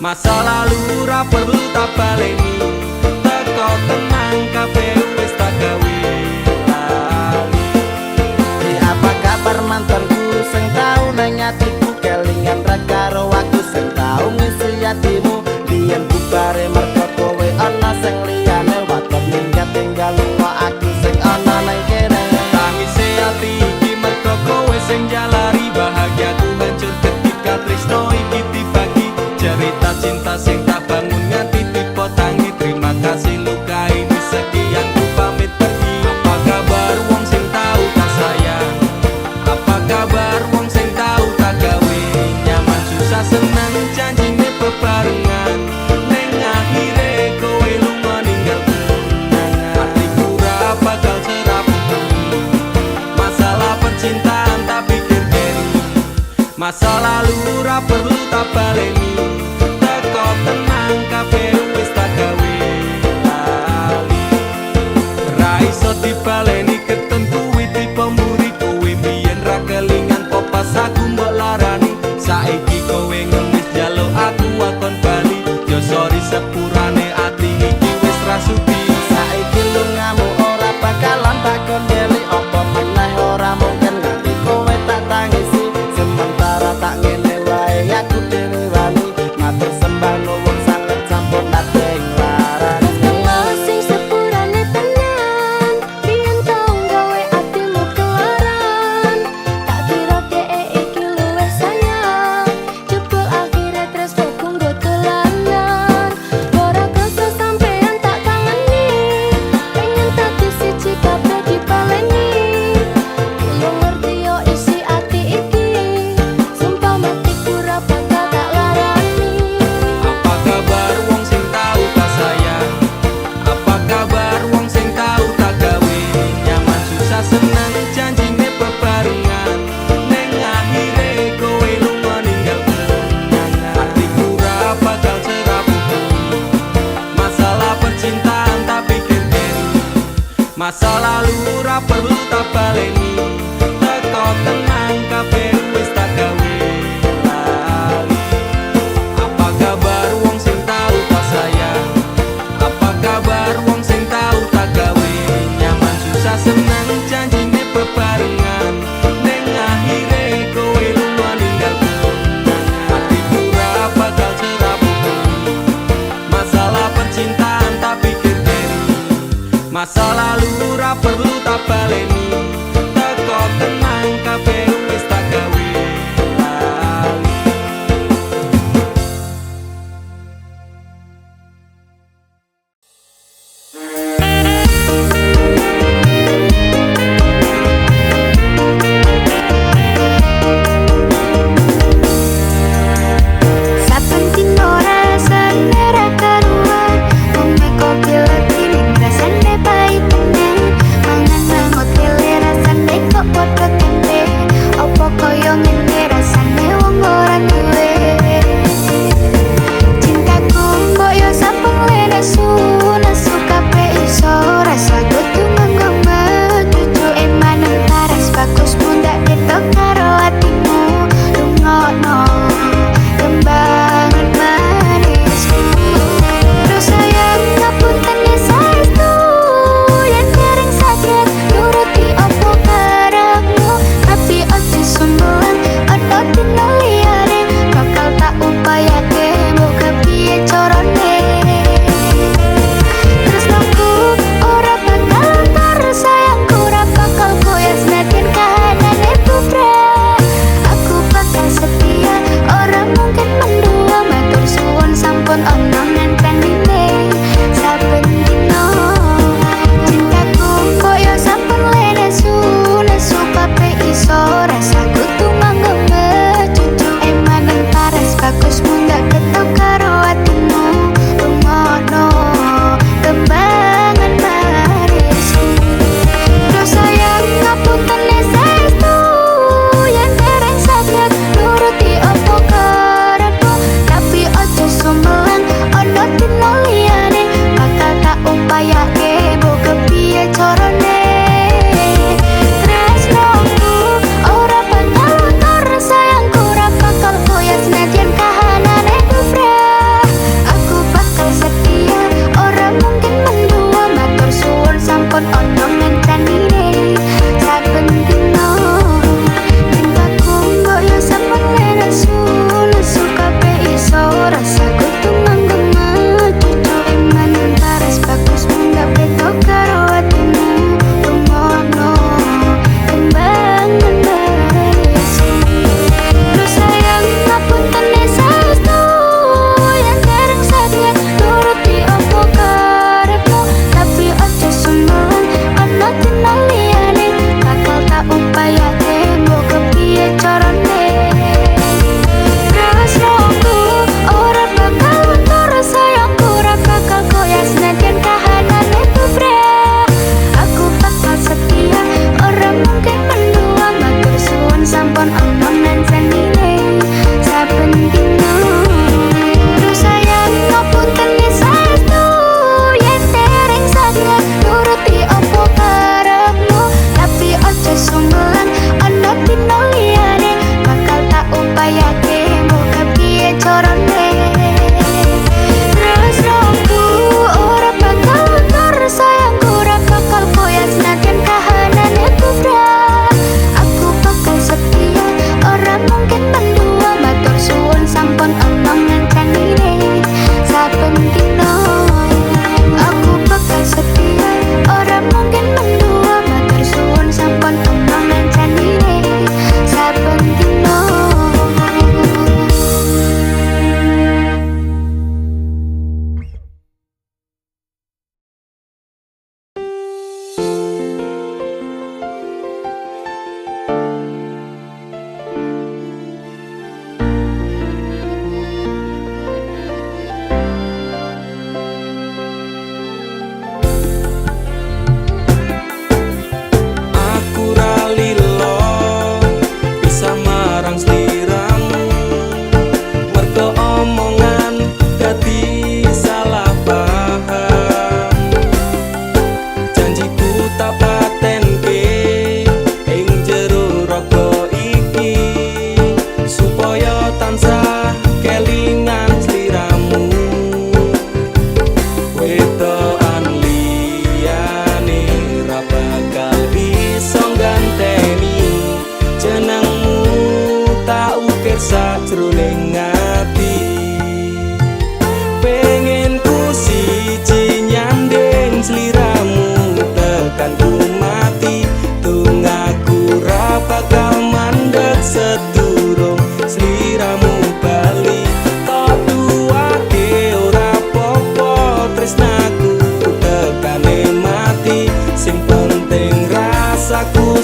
Masa lalu ra perlu tak baleni, teko tenang kabeh wis tak gawe lali. Apa kabar mantanku sing tau nang atiku, kelingan ra karo aku sing tau ngisi atimu. Biyen bubare mergo kowe ana sing liyane, waton minggat tinggal lunga aku sing ana nang kene. Tangise ati iki mergo kowe sing jalari, bahagiaku hancur ketika tresno iki dibagi. Cerita cinta sing tak bangun nganti tipe tangi, terima kasih luka ini sekian ku pamit pergi. Apa kabar wong sing tau tak sayang, apa kabar wong sing tau tak gawe nyaman susah senang janjine bebarengan, ning akhire kowe lunga ninggal kenangan. Hatiku ra bakal serapuh, masalah percintaan tak pikir keri, masa lalu ra perlu tak baleni, teko tenang kabeh wis tak gawe lali. Ra iso dibaleni ketentu witi pemuri, kowe biyen ra kelingan popas aku mbok larani. Saiki kowe ngemis njaluk aku akon bali, yo sorry sepurane ati iki wis rasuti. Saiki lungamu ora bakalan takon nyeli, apa meneh ora mungkin nganti kowe tak tangisi. Sementara tak ngene wae aku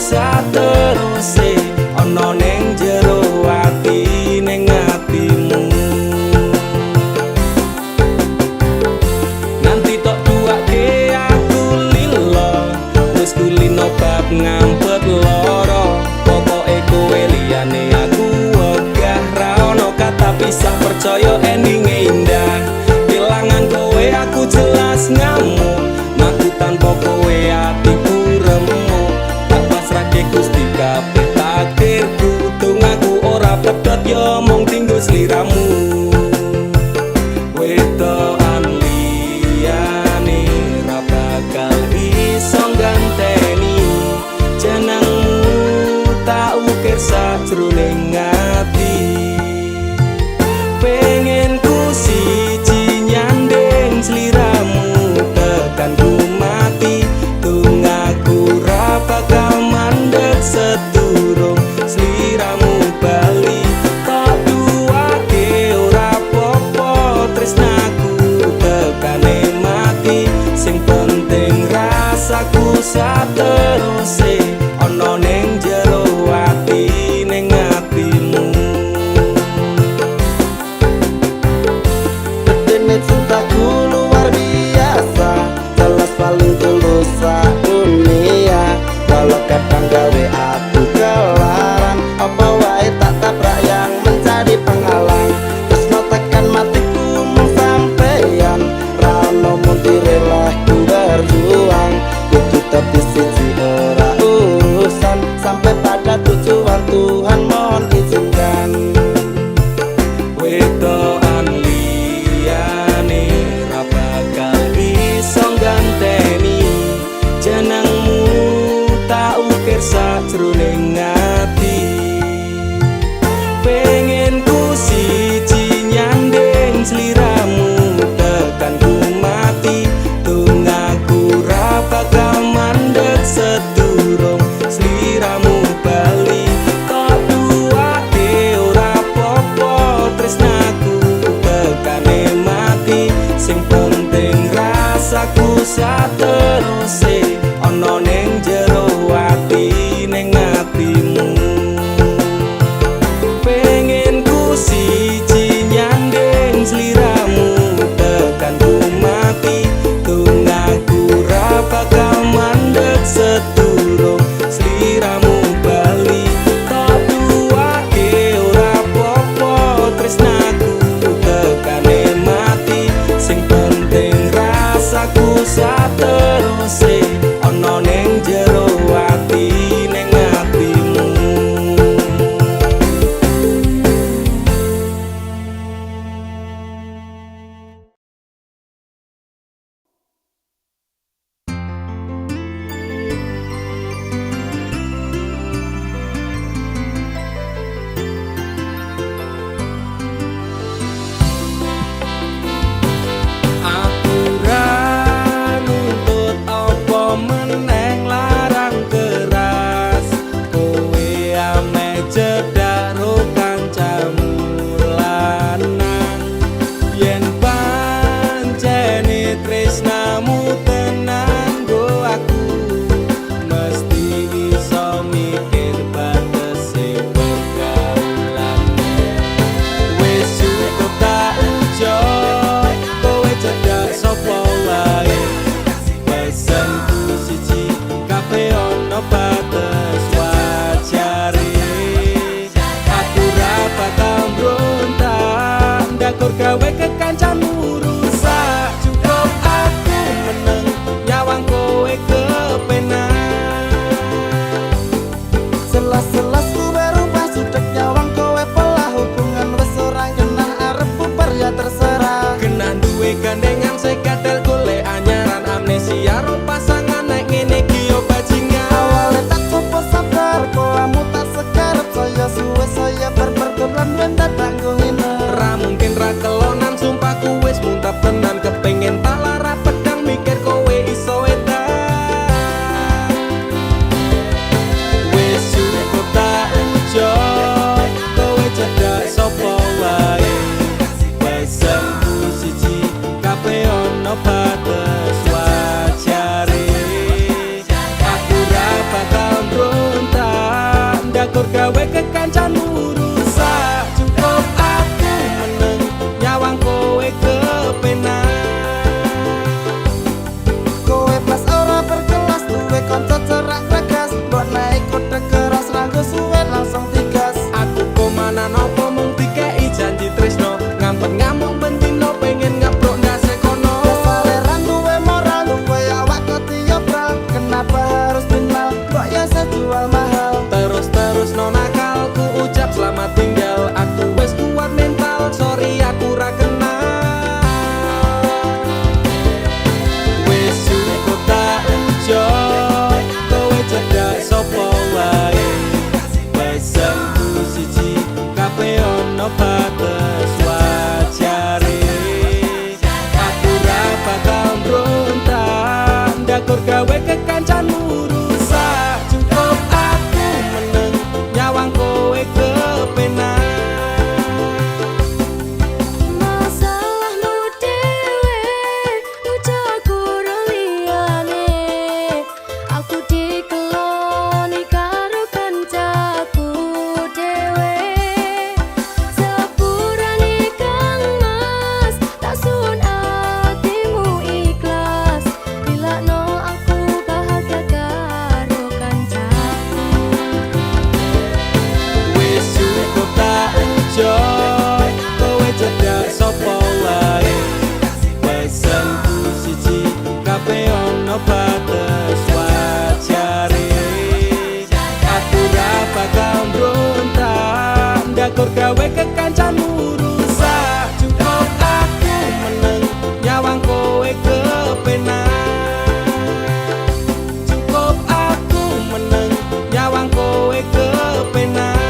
sateruse ana ning jero ati ning atimu. Nanti tok tuake aku lilo wis kulino bab ngampet loro. Pokoke kowe liyane aku wegah ra ono kata pisah percaya endinge indah. Kelangan kowe aku jelas ngamuk maku tanpa kowe atiku remuk. Tak pasrahke Gusti kabeh takdirku tungaku ora pedhot yo mung tinggo sliramu. Wedokan liyane ra bakal iso ganteni jenengmu tak ukir sajroning ati. Pengen ku siji nyanding sliramu tekan ku mati tungaku ra bakal mandeg sedurung sliramu bali. Tak duake ora popo tresnaku tekane mati sing penting rasaku sateruse ana ning jero ati ning atimu. Dene cintaku luar biasa jelas paling tulus dunia. Walau kadang gawe aku kelaran apa wae tak tabrak yang menjadi penghalang. Tresno tekan matiku mung sampeyan ra ono mundire lah ku berjuang. Kudu tapi siji ora urusan sampai pada tujuan Tuhan mohon izinkan. Wedokan liyane ra bakal iso ganteni jenengmu tak ukir sajroning ati. Pengen ku siji nyanding sliramu tekan ku mati tungaku ra bakal mandeg sedurung sliramu bali. Tak duake ora popo tresnaku tekane mati sing penting rasaku sateruse ana ning jero ati ning atimu. Pengen ku siji nyanding sliramu tekan ku mati tungaku ra bakal mandeg sedurung sliramu bali. Tak duake ora popo tresnaku tekane mati sing penting rasaku sateruse ana ning jero ati ning atimu. Aku ra nuntut apa meneng larang keras. Kowe ame cedak ro kancamu lanang. Yen pancene tresnamu tenan go aku mesti iso mikir batese pergaulane. Wis cukup tak ujo kowe cedak sapa wae. Pesenku siji kafe ono batas wajare. Aku ra bakal mbrontak ndakur gawe kekancanmu rusak. Cukup aku meneng nyawang kowe kepenak. Selas-selas ku berubah sudek nyawang kowe pelah hubungan wis ora genah arep bubar ya terserah. Kena duwe gandengan sekatel golek anyaran amnesia ro pasangan nek ngene iki yo bajingan. Awalnya tak coba sabar koamu tak sekarep saya suwe saya berpergoblan wendat tak ngene. Ra mungkin ra kelonan sumpahku wis muntap tenan kepengen tak lara pedang mikir kowe iso edan. Wis cukup tak ujo kowe cedak sapa wae. Pesenku siji kafe ono batas wajare. Aku ra bakal mbrontak ngamuk bendino pengen ngaprok ndase kono. Selera duwe moral duwe awak ketiobral. Kenapa harus binal kok ya sejual mahal. Terus no nakal ku ucap selamat tinggal. Aku wes kuat mental, sorry aku ra kenal. Wes cukup tak enjoy, kowe cedak sopo wae. Pesanku siji, kabeh ono batas wajare. Aku ra bakal mbrontak, ndakur gawe kekancanmu rusak. Cukup aku meneng, nyawang kowe kepenak. Masalahmu dewe, ucap kurang liyane. Aku dikeloni karo kancaku dewe. Sepurane Kang Mas, tak sun atimu ikhlas. Bilakno aku bahagia karo kancaku. Wis cukup tak enjoy, kowe cedak sopo wae. Pesanku siji, kabeh ono batas wajare. Aku ra bakal mbrontak, ndakur gawe kekancanmu rusak. Cukup aku meneng, nyawang kowe kepenak. Cukup aku meneng, nyawang kowe kepenak.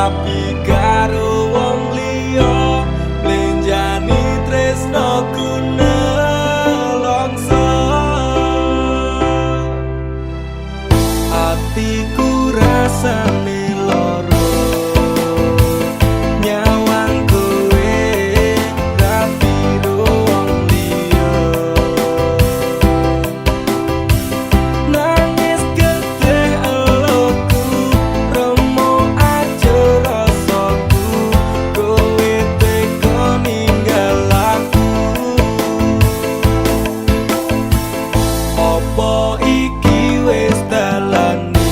rapi karo wong liya lenjani tresnoku nelongso atiku rasane loro nyawang kowe rapi wong liya nangis gede eloku remo aja rasaku kowe teko ninggal aku opo iki wis dalane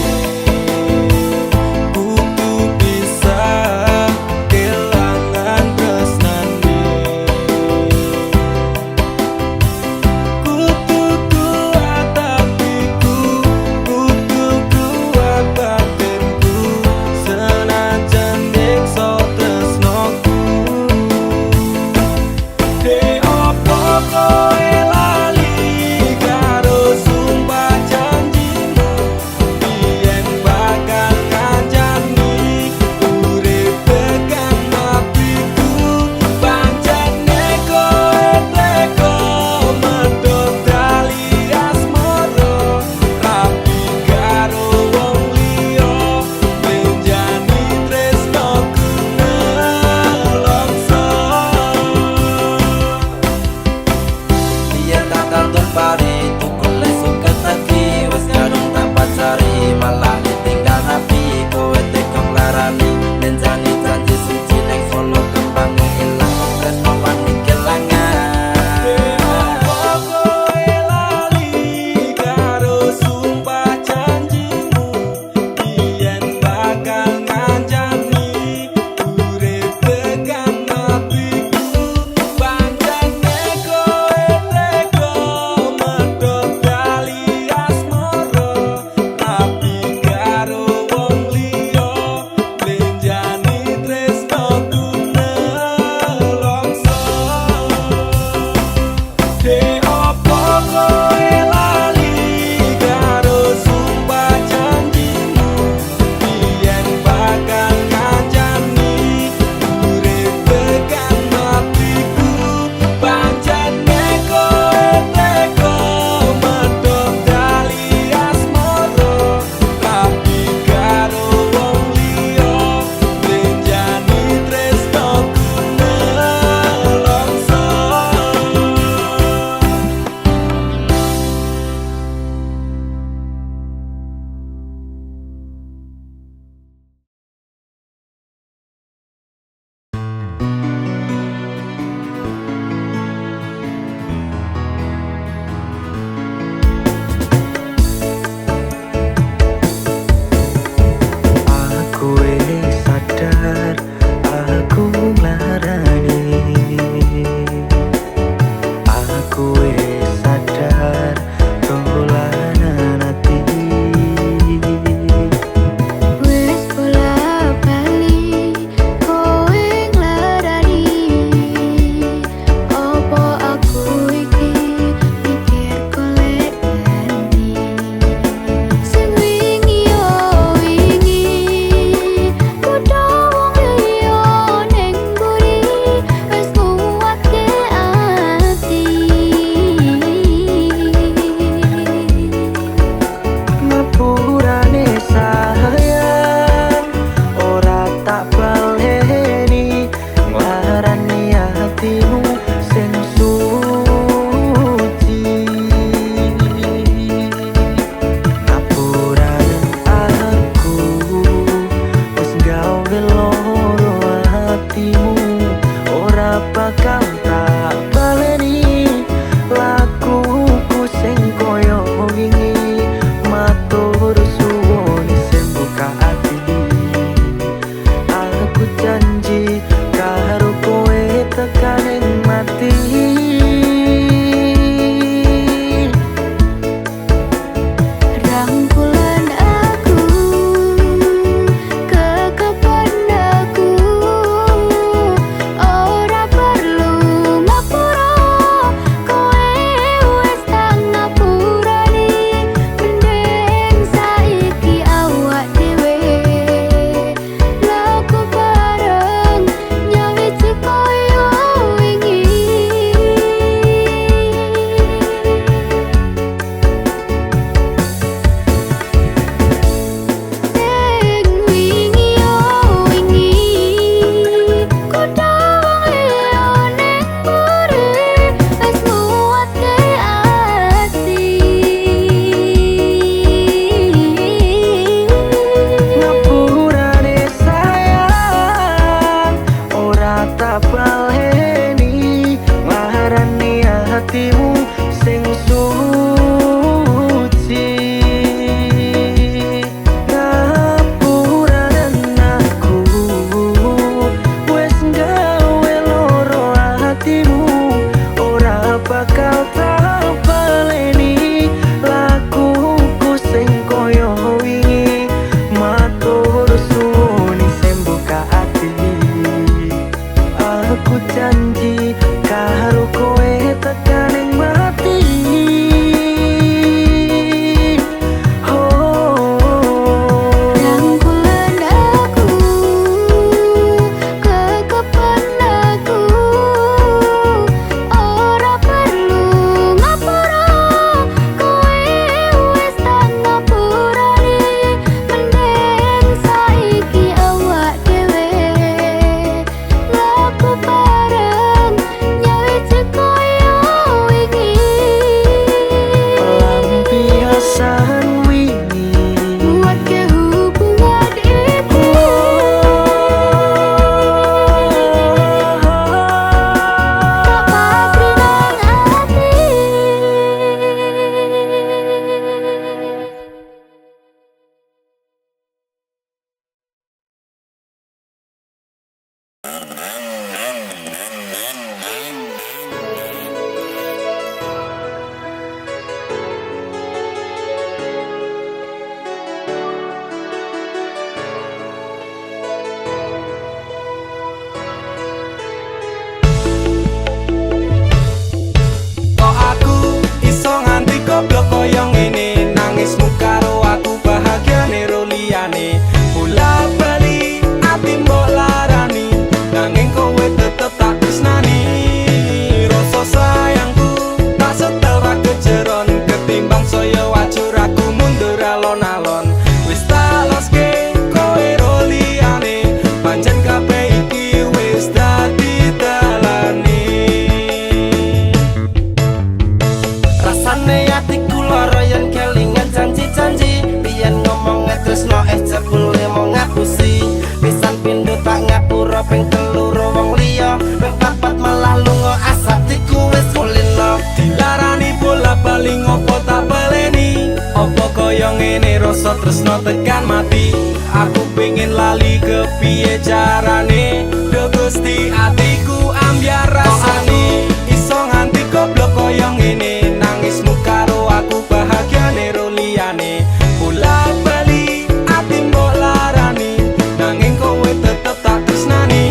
pengen lali kepiye carane do Gusti atiku ambyar rasane iso nganti goblok koyo ngene nangismu karo aku bahagiane ro liyane bola bali ati mbok larani nanging kowe tetep tak tresnani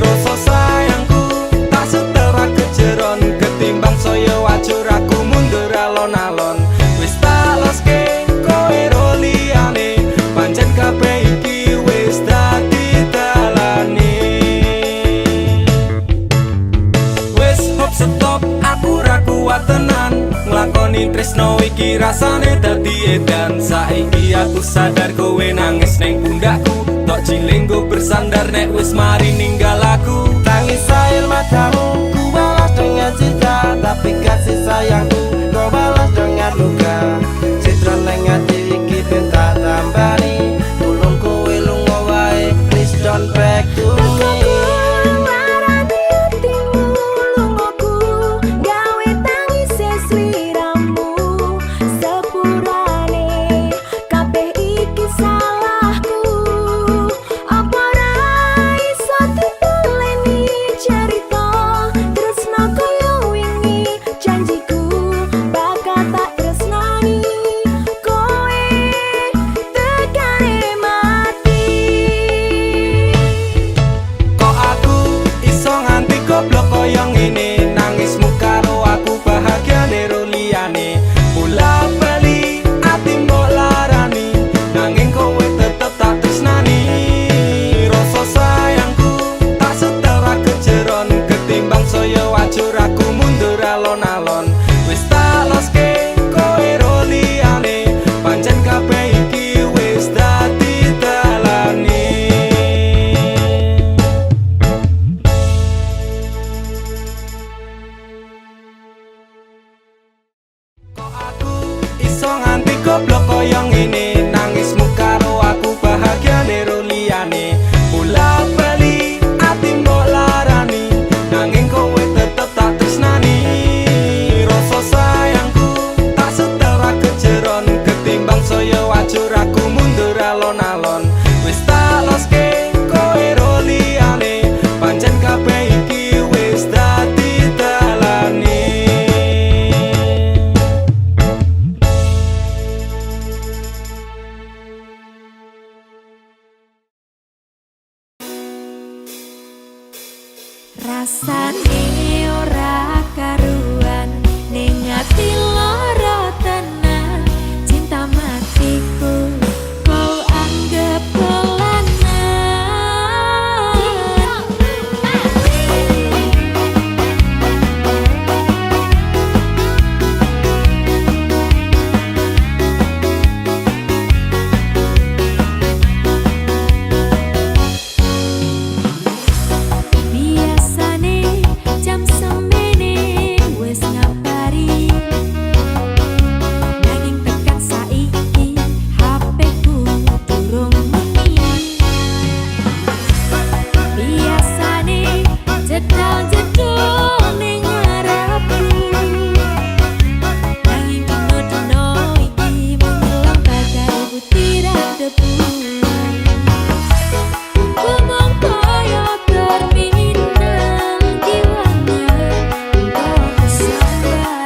rasa sayangku tak setera kejeron ketimbang saya wajur aku mundur alon-alon wis tak loske kowe ro liyane pancen kabeh iki wis dadi dalane wis hop stop aku ra kuat tenan nglakoni tresno iki rasane dadi edan saiki aku sadar kowe nangis ning pundakku tok cilenggo bersandar nek wis mari ninggal aku Tangis air matamu ku balas dengan cinta, tapi kasih sayangku kau balas dengan luka. Citron nang ati iki ben tak tambani, tulung kowe lunga wae, please don't back to me. Goblok koyo ngene nangismu karo aku bahagiane ro liyane bola bali ati mbok larani nanging kowe tetep tak tresnani rasa sayangku tak setera kejeron ketimbang saya wajur aku mundur alon-alon wis tak loske kowe ro liyane pancen kabeh iki wis dadi dalane rasane ora karuan ning ati lara tenan cinta matiku kau anggap belanan biasane jam semene wis ngabari nanging tekan saiki HP ku durung muni biasane jedal-jedul ning ngarepku nanging dino-dino iki menghilang bagai butiran debu Kumong koyo terminal jiwanya kau kesadar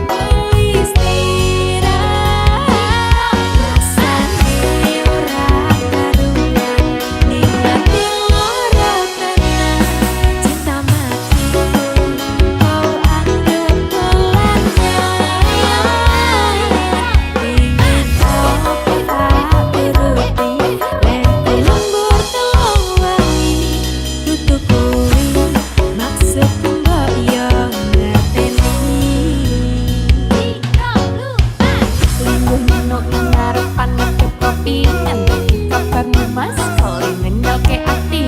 kau istirahat rasane ora karuan ning ati lara tenan cinta matiku kau anggap belanan ingin kau tak turuti lenti lembur telung wangi tutup kuwi maksudku mbok yo ngerteni lingguh nyunuk nang ngarepan ngedep kepingan kabarmu mas kelingan nyoke ati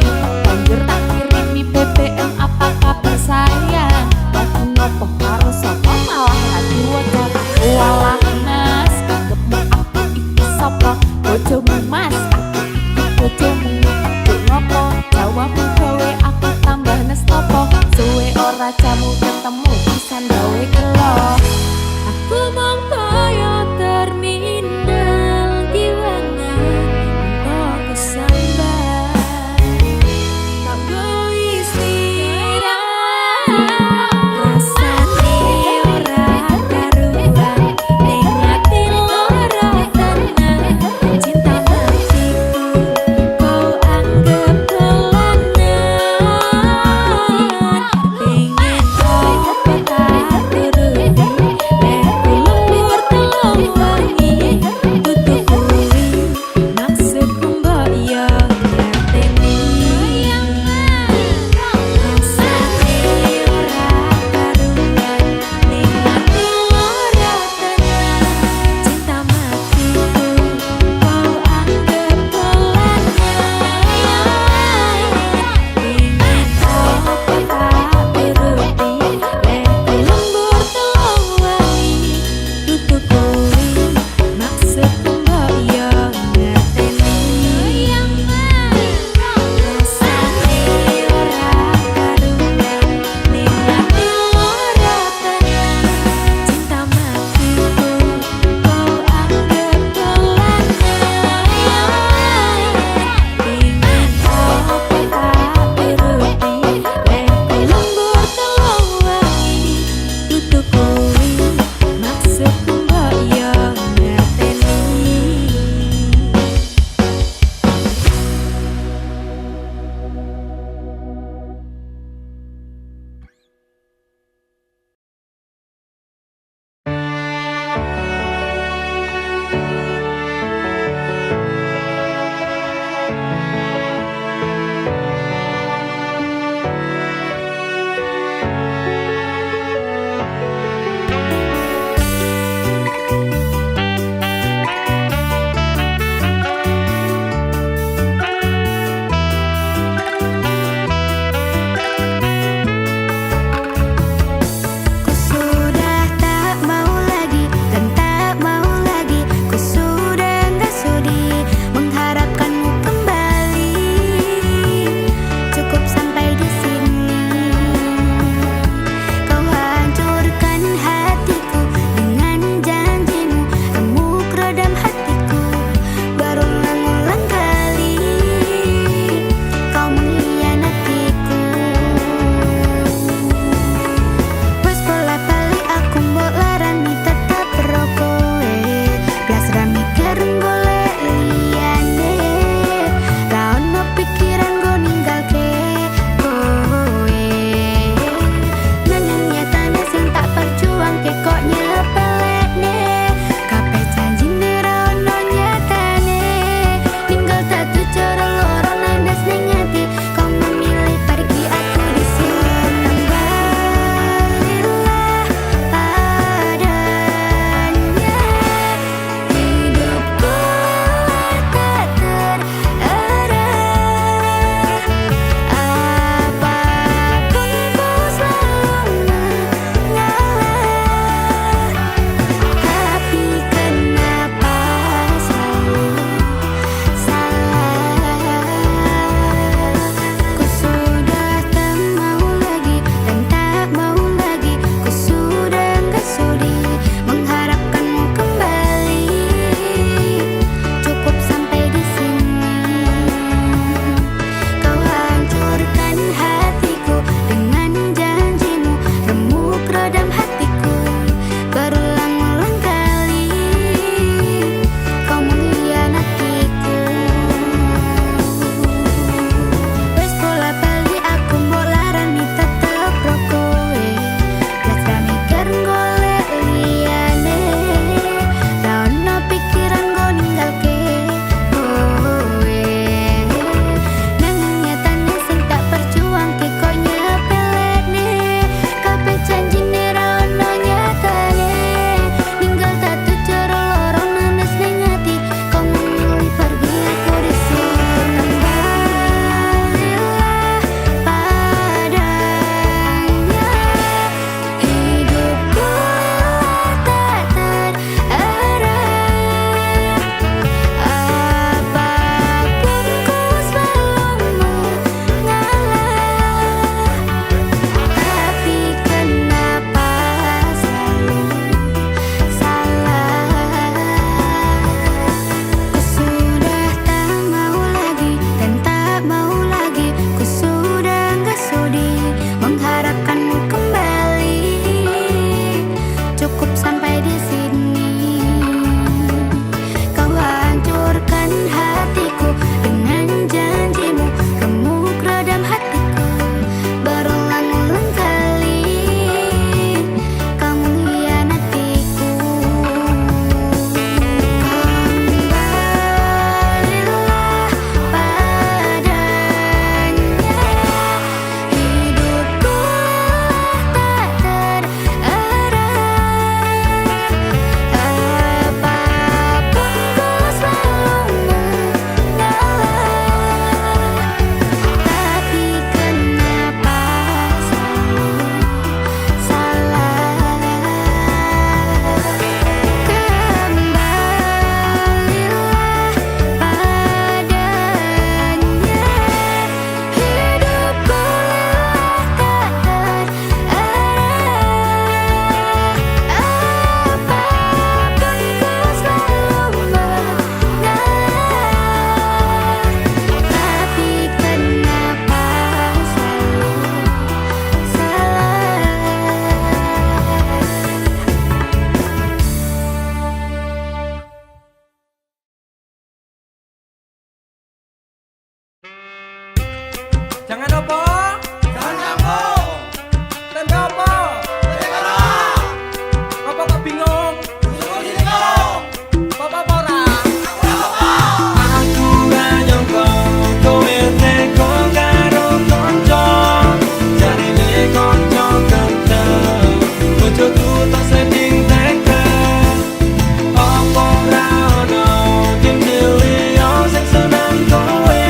banjur tak kirimi BBM apa kabar sayang lagi ngopo karo sapa malah lagi WhatsApp walah mas anggapmu aku iki sapa bojomu mas aku iki bojomu Duk ngopo jawabmu gawe aku tambah nestopo suwe ora jamu ketemu pisan gawe kelo aku mong koyo terminal jiwanya Jangan apa? Jangan kampung. Tempe apa? Sekarang. Apa kok bingung? Syukur di kong. Bapak ora? Apa? Aku ra nyangka kowe teko karo kanca. Jarine kanca kenteng. Bojoku tak sending teka. Apa ra ono kimliyo sing seneng kowe.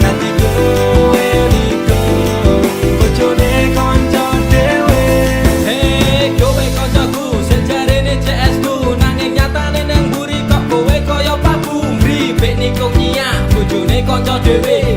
Nanti kowe nikung bojone kanca dhewe. Hei kowe kancaku sing jarine CS ku nanging nyatane nang mburi kok kowe kaya Prabu Mripik nikung nyiak bojone kanca dhewe.